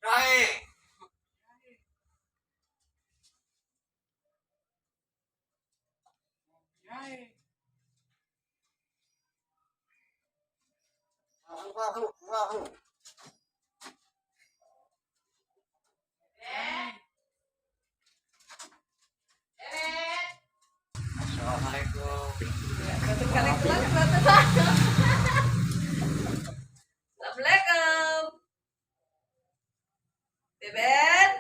jahe. Assalamualaikum. Assalamualaikum. Beben.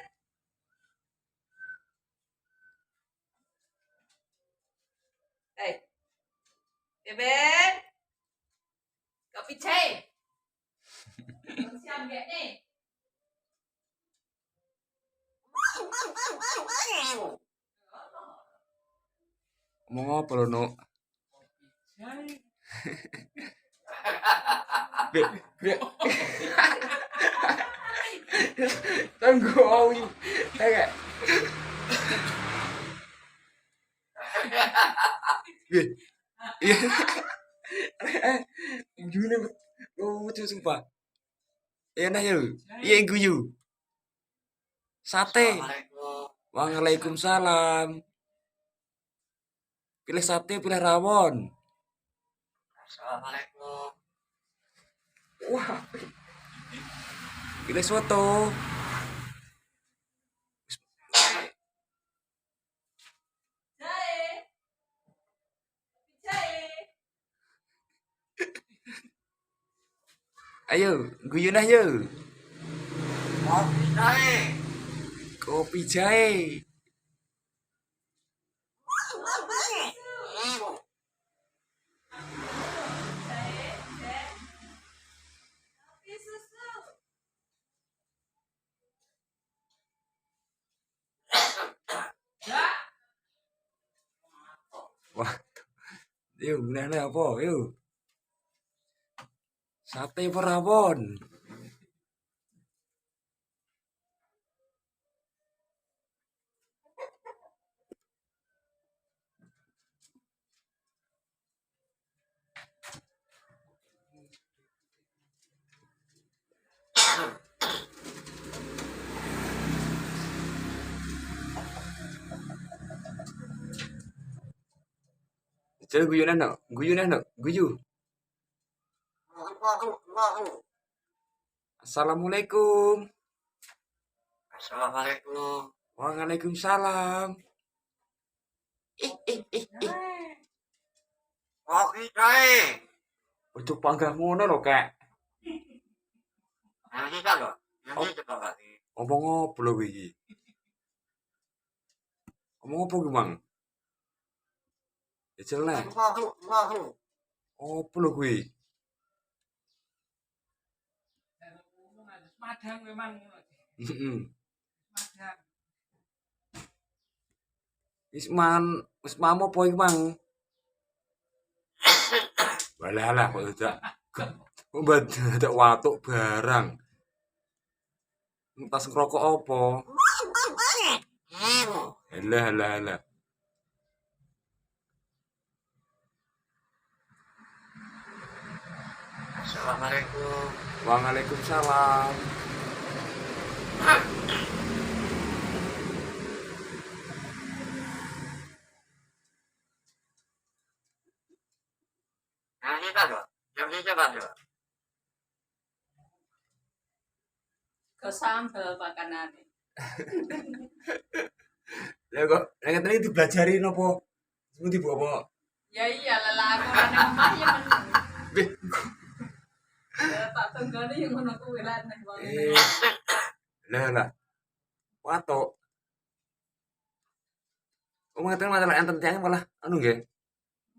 Hey. Beben. Kopi chai. Siap gak nih? Ngomong apa lo, Nuk? Tunggu, kayak iya, gimana? Lucu sumpah. Ya nah yuk, iya guyu. Sate. Assalamualaikum. Waalaikumsalam. Pilih sate, pilih rawon. Assalamualaikum. Wah, pilih soto. Chai. Kopi chai. Ayo, guyu nah yuk. Kopi jahe. Kopi jahe. Kopi susu. Ya. Wah, yuk, nah apa? Yuk. Sate apa rawon? Jadi guyu nah, Nuk. Guyu nah, Nuk. Guyu. Assalamualaikum. Assalamualaikum. Waalaikumsalam. Kopi jahe. Ojo panggah ngono lho, Kak. Nanti kan lo. Nanti coba lagi. Ngomong apa lho iki? Ngomong apa ki, Mang? Ya jelek. Apa lho kuwi? Madang memang. Heeh. Madang. Wis mamo apa iki, Mang? Walah kok tidak. Mbak tidak watuk barang. Tas ngerokok apa? Alah. Assalamualaikum. Waalaikumsalam. Nanti kan lo. Nanti coba lo. Ke sambal makanannya. Lah kok nek tadi dibelajari napa? Seperti bu apa? Ya iya lah aku kan emah ya meneng. Beh, Ya tak tenggone yang ngono kuwi lan nang wong lah. Watuk. Ngaten masalah enten tiyang malah anu nggih.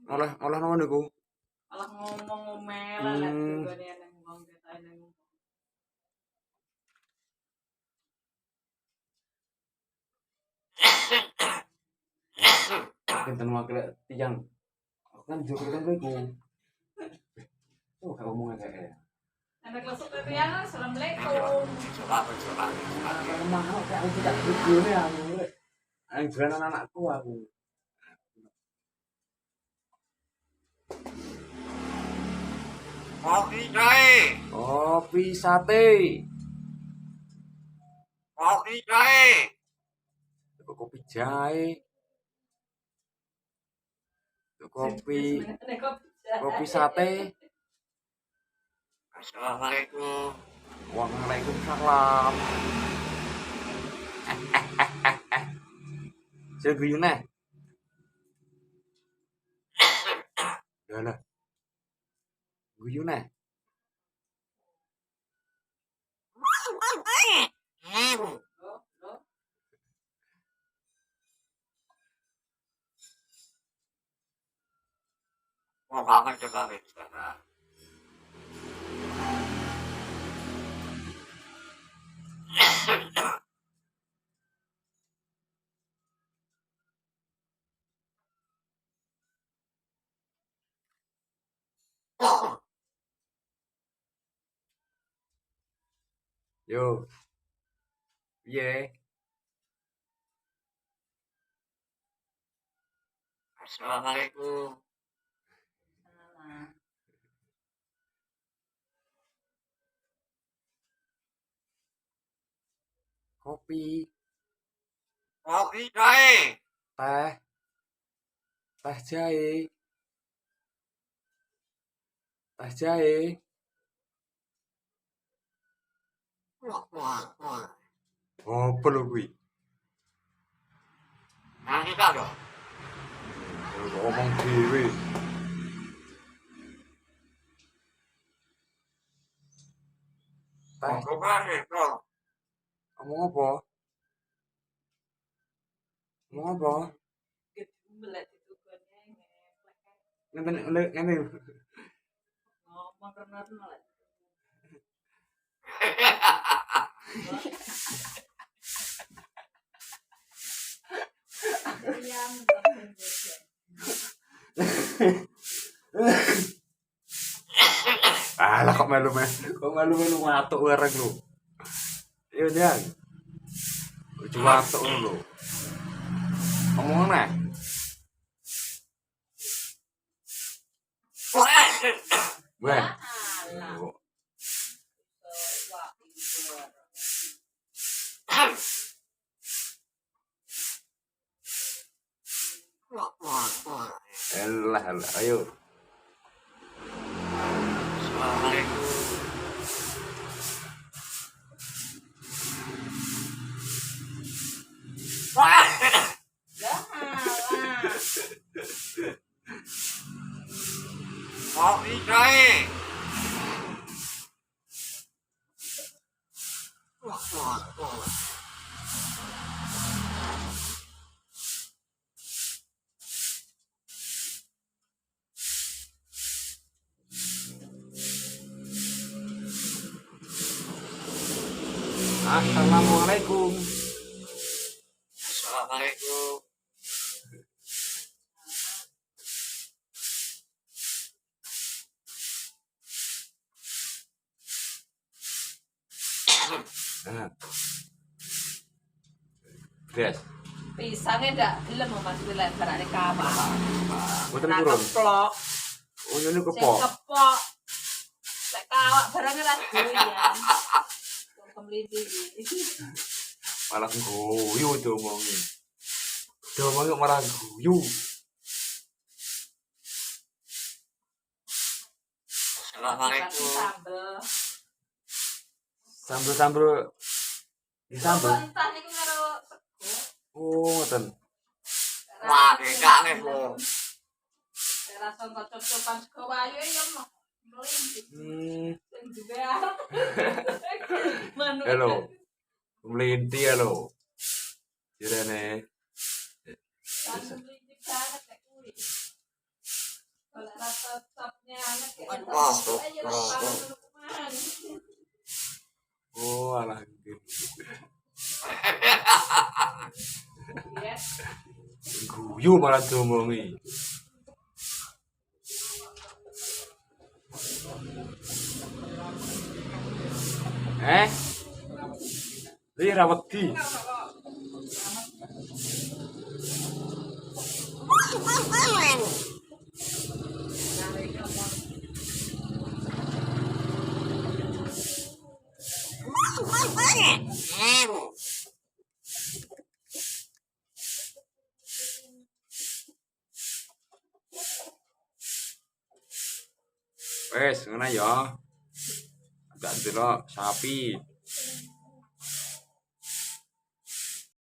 Malah ngono niku. malah ngomong ngomel lah tenggone nang wong ketae nang. Enten wakil tiyang. Aku kan jogo kan niku. Oh, gak ngomong kayak. Anak lesuk ya, assalamualaikum. Coba. Mahal kayak aku tidak begini aku. Yang jualan anakku aku. Kopi jahe. Kopi sate. Kopi jahe. Tuku kopi jahe. Tuku kopi sate. Assalamualaikum. Waalaikumsalam. Saya guyu nah. Lah. Guyu nah. Mau bangun coba bicara. Yo. Piye? Assalamualaikum. Kopi, Kopi jahe. teh. Teh jahe. Teh jahe. Oh, perlu kuwi. Nanti kado. Ngomong dhewe. Teh, Coba itu. ngomong apa? Ngomong apa? Ngenten ngenten. Ngomong bener malah. Alah kok melu ngatuk bareng lu. Yo Jan. Ojo watuk lu. Ngomong nah. Wen. Elah, ayo. Assalamualaikum. Kopi jahe. Assalamualaikum. Assalamualaikum. Nah. Beres. Pisangnya ndak gelem masukin lebarane kawah. Mboten Nah, turun. keplok. Oh, ini Sing kepok. kepok. Lek kawak barangnya ra doyan. Wong kemliti iki. Malah guyu diomongi. Diomongi malah guyu. Assalamualaikum. Sambel. Sambel disambel. Entah niku karo sego. Oh, ngoten. Wah, beda nih, Bu. Rasa cocok-cocokan sego wayu ya mah. Melintik. Sing juga arep. Manuk. Halo. Melinti halo. Jirene. Melintik banget nek kuwi. Kalau rasa sapnya anak ya. Ayo lepas. Oh, alah gitu. Ya. Guyu malah diomongi. Li ra wedi. Wes, ngono ya. Agak delok sapi.